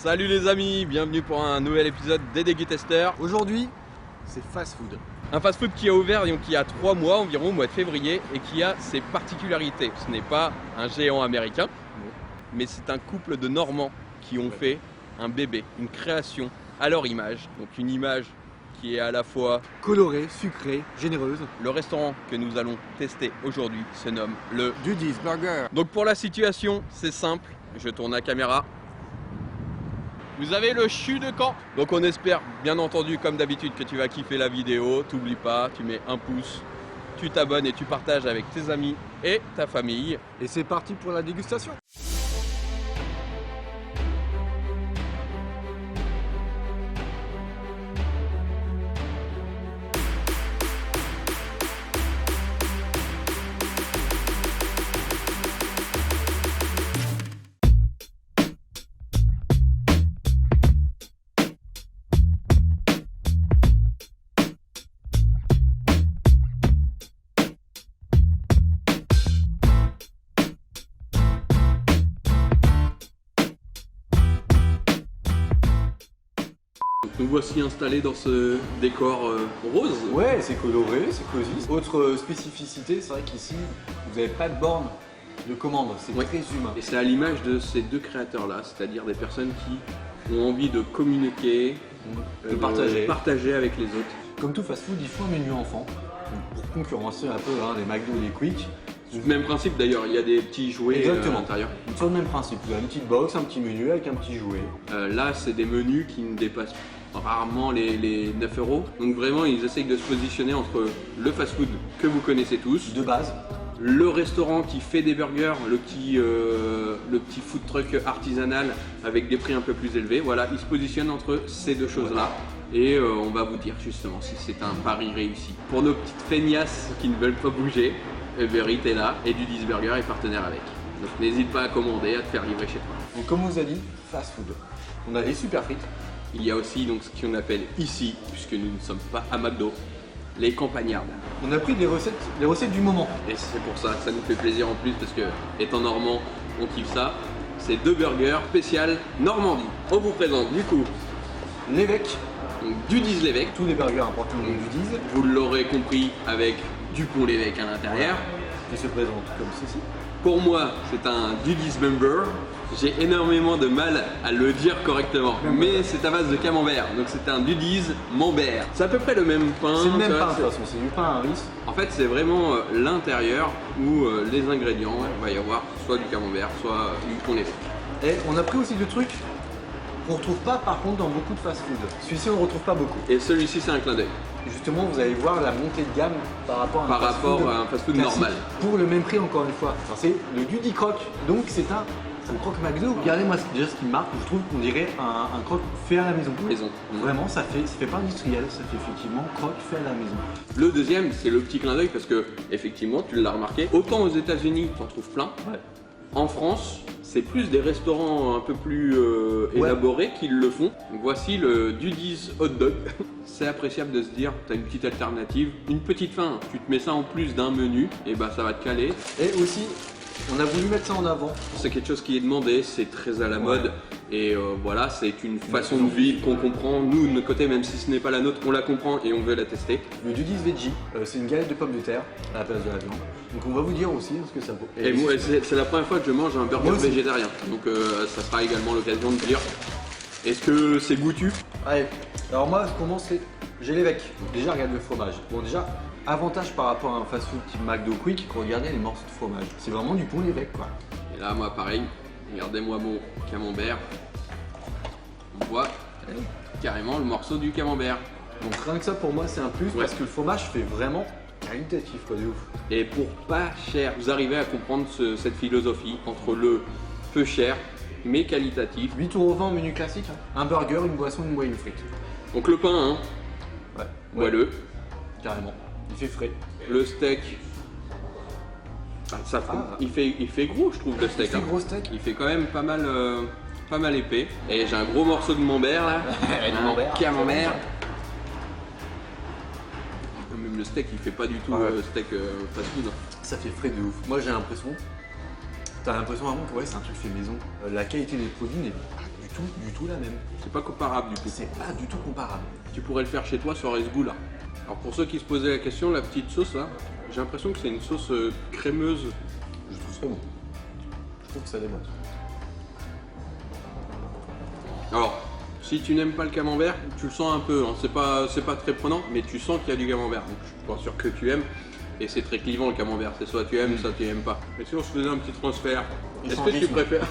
Salut les amis, bienvenue pour un nouvel épisode des Déguetesteurs. Aujourd'hui, c'est fast food. Un fast food qui a ouvert donc il y a 3 mois environ, au mois de février, et qui a ses particularités. Ce n'est pas un géant américain, mais c'est un couple de Normands qui ont fait un bébé, une création à leur image. Donc une image qui est à la fois Colorée, sucrée, généreuse. le restaurant que nous allons tester aujourd'hui se nomme le Dudy's Burger. Donc pour la situation, c'est simple, je tourne la caméra. Vous avez le CHU de Caen. Donc on espère bien entendu comme d'habitude que tu vas kiffer la vidéo. T'oublies pas, tu mets un pouce, tu t'abonnes et tu partages avec tes amis et ta famille. Et c'est parti pour la dégustation. Nous voici installés dans ce décor rose. Ouais, c'est coloré, c'est cosy. Autre spécificité, c'est vrai qu'ici, vous n'avez pas de borne de commande, c'est très humain. Et c'est à l'image de ces deux créateurs-là, c'est-à-dire des personnes qui ont envie de communiquer, de partager avec les autres. Comme tout fast food, il faut un menu enfant, pour concurrencer un peu les McDo et les Quick. C'est le même principe d'ailleurs, il y a des petits jouets à l'intérieur. Sur le même principe, vous avez une petite box, un petit menu avec un petit jouet. Là, c'est des menus qui ne dépassent rarement les 9 €. Donc vraiment, ils essayent de se positionner entre le fast-food que vous connaissez tous, De base. le restaurant qui fait des burgers, le petit food truck artisanal avec des prix un peu plus élevés. Voilà, ils se positionnent entre ces deux choses-là. Et on va vous dire justement si c'est un pari réussi. Pour nos petites feignasses qui ne veulent pas bouger, Uber Eats est là et Dudy's Burger est partenaire avec. Donc n'hésite pas à commander, à te faire livrer chez toi. Donc comme on vous a dit, fast food. On a les super frites. Il y a aussi donc ce qu'on appelle ici, puisque nous ne sommes pas à McDo, les campagnardes. On a pris les recettes du moment. Et c'est pour ça que ça nous fait plaisir en plus, parce que étant normand, on kiffe ça. C'est 2 burgers spécial Normandie. On vous présente du coup L'évêque, donc, Dudy's l'évêque. tous les burgers importants de Dudy's. Vous l'aurez compris avec Dupont l'évêque à l'intérieur. Qui se présente comme ceci. Pour moi, c'est un Dudy's Member. J'ai énormément de mal à le dire correctement, mais c'est à base de camembert, donc c'est un Dudy's Member. C'est à peu près le même pain. C'est le même tu vois, pain de toute façon, c'est du pain à riz. En fait, c'est vraiment l'intérieur où les ingrédients, il va y avoir soit du camembert, soit du pont l'évêque. Et on a pris aussi des trucs qu'on ne retrouve pas par contre dans beaucoup de fast food. Celui-ci on ne retrouve pas beaucoup. Et celui-ci, c'est un clin d'œil Et justement, vous allez voir la montée de gamme par rapport à un fast-food classique, normal. Pour le même prix encore une fois. Alors, c'est le Dudy Croc, donc c'est un croque McDo. Regardez moi déjà ce qui me marque, je trouve qu'on dirait un croque fait à la maison. Vraiment, ça fait pas industriel, ça fait effectivement croque fait à la maison. Le deuxième, c'est le petit clin d'œil parce que effectivement, tu l'as remarqué, autant aux États-Unis, tu en trouves plein. Ouais. En France, c'est plus des restaurants un peu plus élaborés qui le font. Donc, voici le Dudy's Hot Dog. C'est appréciable de se dire, tu as une petite alternative, une petite faim. Tu te mets ça en plus d'un menu, et bah ça va te caler. Et aussi, on a voulu mettre ça en avant. C'est quelque chose qui est demandé, c'est très à la mode. Et voilà, c'est une façon de vivre qu'on comprend. Nous, de notre côté, même si ce n'est pas la nôtre, on la comprend et on veut la tester. Le Dudy's Veggie, c'est une galette de pommes de terre à la place de la viande. Donc on va vous dire aussi ce que ça vaut. Et moi, c'est la première fois que je mange un burger Moi aussi. végétarien. Donc ça sera également l'occasion de dire, est-ce que c'est goûtu? Allez, alors moi, je commence, j'ai l'évêque. Déjà, regarde le fromage. Bon, déjà, avantage par rapport à un fast-food type McDo Quick, regardez les morceaux de fromage. C'est vraiment du pont l'évêque, quoi. Et là, moi, pareil, regardez-moi mon camembert. On voit carrément le morceau du camembert. Donc rien que ça, pour moi, c'est un plus parce que le fromage fait vraiment qualitatif, quoi, de ouf. Et pour pas cher, vous arrivez à comprendre cette philosophie entre le peu cher mais qualitatif. 8,20 € menu classique, hein. Un burger, une boisson, une moyenne frite. Donc le pain, hein, Ouais, moelleux. carrément. Il fait frais. Le steak, il fait gros, je trouve, le steak. Il fait gros steak. Il fait quand même pas mal épais. Et j'ai un gros morceau de Member là. Camembert. Même le steak, il fait pas du tout steak fast food. Ça fait frais de ouf. Moi j'ai l'impression, t'as l'impression vraiment que ouais, c'est un truc fait maison. La qualité des produits n'est pas du du tout la même. C'est pas comparable du tout. C'est pas du tout comparable. Tu pourrais le faire chez toi, ça aurait ce goût-là. Alors pour ceux qui se posaient la question, la petite sauce là, j'ai l'impression que c'est une sauce crémeuse. Je trouve ça bon. Je trouve que ça démonte. Alors, si tu n'aimes pas le camembert, tu le sens un peu, hein. C'est pas très prenant, mais tu sens qu'il y a du camembert. Donc je suis pas sûr que tu aimes. Et c'est très clivant le camembert, c'est soit tu aimes, soit tu n'aimes pas. Mais si on se faisait un petit transfert, est-ce que tu préfères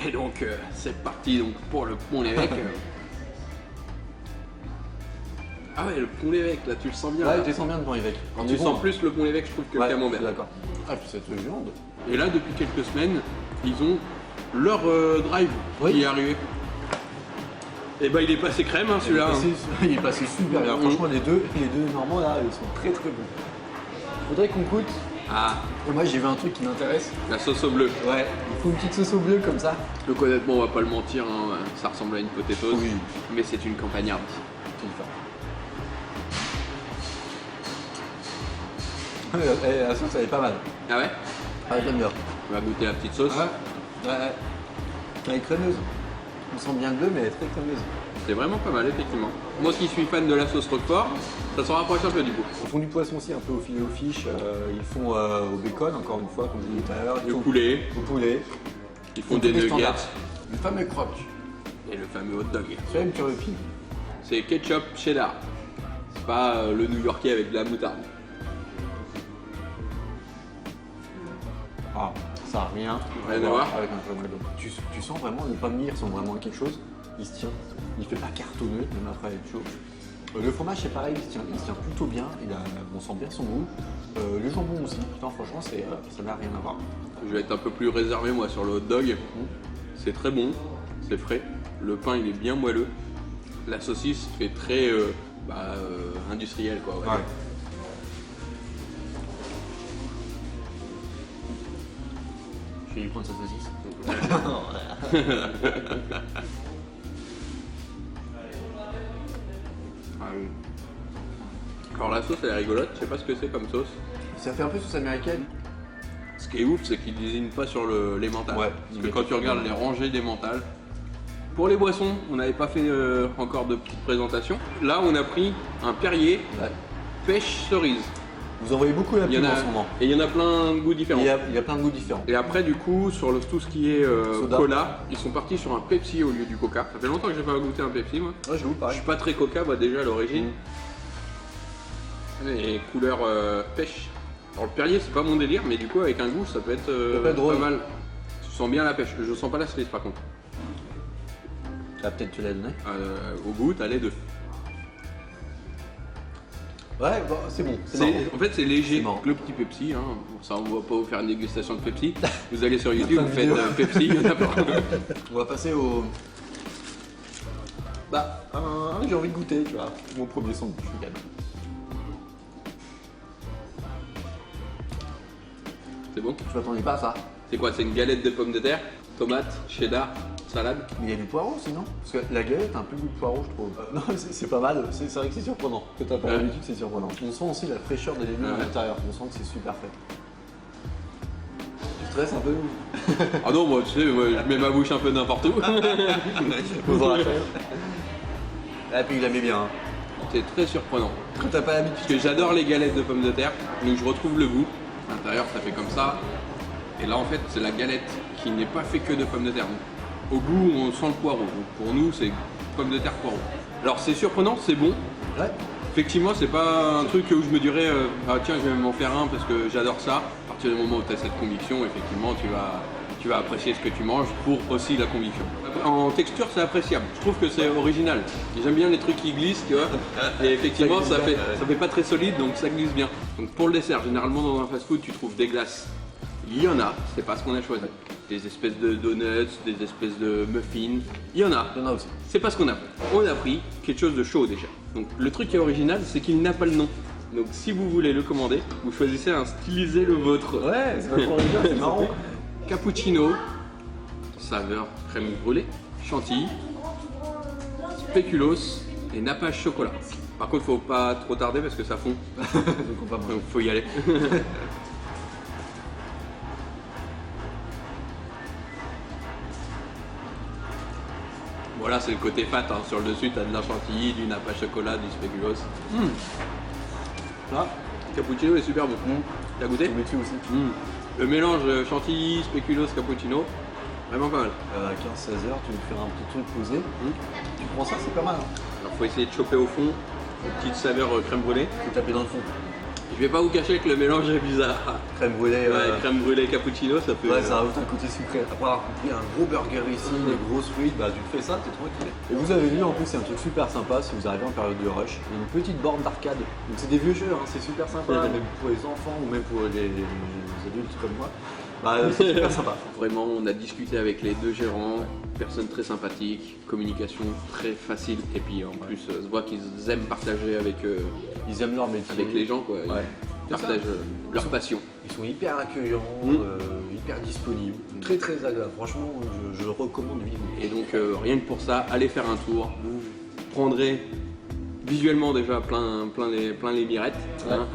Et donc c'est parti donc pour le Pont-l'Évêque. Ah ouais, le Pont-l'Évêque, là tu le sens bien. Ouais, là. tu les sens bien devant l'évêque. Tu sens plus le Pont-l'Évêque, je trouve, que le camembert. D'accord. Ah, puis cette viande. Et là, depuis quelques semaines, ils ont leur drive qui est arrivé. Et bah il est passé crème hein, celui-là. Il est passé super bien. Franchement, les deux normands là, ils sont très très bons. Faudrait qu'on goûte. Ah, Moi j'ai vu un truc qui m'intéresse. la sauce au bleu. Ouais, il faut une petite sauce au bleu comme ça. Donc honnêtement, on va pas le mentir, hein, ça ressemble à une potatoes, Oui. mais c'est une campagnarde. La sauce elle est pas mal. Ah ouais? Ah, j'aime bien. On va goûter la petite sauce. Ouais. Elle est crémeuse. On sent bien le bleu, mais elle est très crémeuse. C'est vraiment pas mal, effectivement. Moi qui suis fan de la sauce Roquefort, ça s'en rapproche un peu du coup. Ils font du poisson aussi, un peu au filet aux fiches. Ils font au bacon, encore une fois, comme je disais tout à l'heure. Le poulet, Au poulet. ils font des nuggets Le fameux croque. et le fameux hot dog. Tu aimes sur le pied. C'est ketchup cheddar. C'est pas le New-Yorkais avec de la moutarde. Ah, ça n'a rien à voir avec un pomme de tu sens vraiment, les pommes de mie sont vraiment quelque chose. Il se tient. Il fait pas cartonneux, même après avec chaud. Le fromage c'est pareil, il se tient plutôt bien. On sent bien son goût. Le jambon aussi. Putain, franchement, ça n'a rien à voir. Je vais être un peu plus réservé moi sur le hot dog. C'est très bon, c'est frais. Le pain il est bien moelleux. La saucisse fait très industriel quoi. Ouais. Je vais lui prendre sa saucisse. Alors la sauce elle est rigolote, je sais pas ce que c'est comme sauce. Ça fait un peu sauce américaine. Ce qui est ouf c'est qu'ils désignent pas sur les mentales. Ouais, Parce que quand tu regardes les rangées des mentales, pour les boissons, on n'avait pas fait encore de petite présentation. Là on a pris un Perrier pêche cerise. Vous en voyez beaucoup la pub en ce moment. Et il y en a plein de goûts différents. Il y a plein de goûts différents. Et après, du coup, sur tout ce qui est cola, ils sont partis sur un Pepsi au lieu du Coca. Ça fait longtemps que j'ai pas goûté un Pepsi, moi. Ouais, je vous Je pareil. suis pas très Coca, moi, déjà à l'origine. Et couleur pêche. Alors, le Perrier, c'est pas mon délire, mais du coup, avec un goût, ça peut être drôle. pas mal. Tu sens bien la pêche. Je sens pas la cerise, par contre. Ah, peut-être tu l'as donné. Au goût, t'as les deux. Ouais, bon, c'est bon. En fait, c'est léger. C'est marrant. Le petit Pepsi, hein. Bon, ça, on va pas vous faire une dégustation de Pepsi. Vous allez sur YouTube, plein vous de faites vidéos. Pepsi, il y en a plein. On va passer au. J'ai envie de goûter, tu vois. Mon premier sandwich, je suis calme. C'est bon? Je m'attendais pas à ça. C'est quoi? C'est une galette de pommes de terre, tomates, cheddar, salade. Mais il y a du poireau sinon. Parce que la galette a un peu le goût de poireau, je trouve. Non, c'est pas mal. C'est vrai que c'est surprenant. Que t'as pas Ouais. l'habitude, c'est surprenant. On sent aussi la fraîcheur des légumes à Ouais. l'intérieur. On sent que c'est super frais. Tu stresses un peu? Ah non, moi tu sais, moi, je mets ma bouche un peu n'importe où. Faut voir la chaîne. Ah, puis il la met bien. Hein. C'est très surprenant. Quand t'as pas l'habitude. Parce que j'adore les galettes de pommes de terre, donc je retrouve le goût. À l'intérieur, ça fait comme ça. Et là, en fait, c'est la galette qui n'est pas fait que de pommes de terre. Donc, au goût, on sent le poireau. Donc, pour nous, c'est pommes de terre poireau. Alors, c'est surprenant, c'est bon. Ouais. Effectivement, c'est pas un truc où je me dirais ah tiens, je vais m'en faire un parce que j'adore ça. À partir du moment où tu as cette conviction, effectivement, tu vas apprécier ce que tu manges pour aussi la conviction. En texture, c'est appréciable. Je trouve que c'est original. J'aime bien les trucs qui glissent, tu vois. Et effectivement, ça fait pas très solide, donc ça glisse bien. Donc pour le dessert, généralement dans un fast-food, tu trouves des glaces. Il y en a, c'est pas ce qu'on a choisi. Des espèces de donuts, des espèces de muffins. Il y en a. Il y en a aussi. C'est pas ce qu'on a pris. On a pris quelque chose de chaud déjà. Donc le truc qui est original, c'est qu'il n'a pas le nom. Donc si vous voulez le commander, vous choisissez un stylisé le vôtre. Ouais, c'est vachement original, c'est marrant. Cappuccino, saveur crème brûlée, chantilly, spéculoos et nappage chocolat. Par contre, faut pas trop tarder parce que ça fond. Donc on va manger. Donc faut y aller. Voilà, c'est le côté fat. Hein. Sur le dessus, tu as de la chantilly, du napa chocolat, du spéculoos. Là, Cappuccino est super bon. T'as goûté? tu mets dessus aussi. Le mélange chantilly, spéculoos, cappuccino, vraiment pas mal. À 15-16 heures, tu veux te faire un petit truc posé. Tu prends ça, c'est pas mal. Hein. Alors faut essayer de choper au fond, une petite saveur crème brûlée. Faut taper dans le fond. Je vais pas vous cacher que le mélange est bizarre. Crème brûlée. Ouais, crème brûlée cappuccino, ça peut. Ouais, ça rajoute un côté sucré. Après avoir pris un gros burger ici, des grosses frites, bah tu te fais ça, t'es tranquille. Et vous avez vu, en plus, c'est un truc super sympa si vous arrivez en période de rush. Il y a une petite borne d'arcade. Donc c'est des vieux jeux, hein, c'est super sympa, même pour les enfants ou même pour les adultes comme moi. Bah, c'est super sympa. Vraiment, on a discuté avec les deux gérants, personnes très sympathiques, communication très facile. Et puis en plus, se voit qu'ils aiment partager avec, Ils aiment leur métier. avec les gens, quoi. Ouais. Ils partagent leur passion. Ils sont hyper accueillants, hyper disponibles, très très agréables. Franchement, je le recommande vivement. Et donc, rien que pour ça, allez faire un tour. Vous prendrez visuellement déjà plein les mirettes. Ouais. Hein.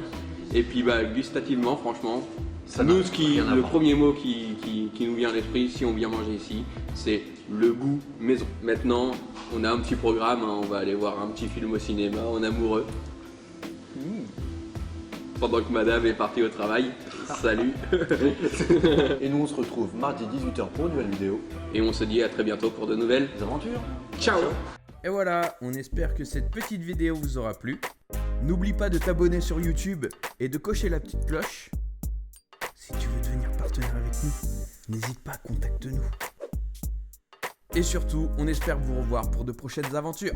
Et puis bah, gustativement, franchement, Ça nous, n'a rien à le voir. premier mot qui nous vient à l'esprit, si on vient manger ici, c'est le goût maison. Maintenant, on a un petit programme, hein, on va aller voir un petit film au cinéma en amoureux. Pendant que madame est partie au travail. Salut. Et nous on se retrouve mardi 18h pour une nouvelle vidéo. Et on se dit à très bientôt pour de nouvelles Aventures. Ciao. Et voilà, on espère que cette petite vidéo vous aura plu. N'oublie pas de t'abonner sur YouTube et de cocher la petite cloche. Si tu veux devenir partenaire avec nous, n'hésite pas, contacte-nous. Et surtout, on espère vous revoir pour de prochaines aventures.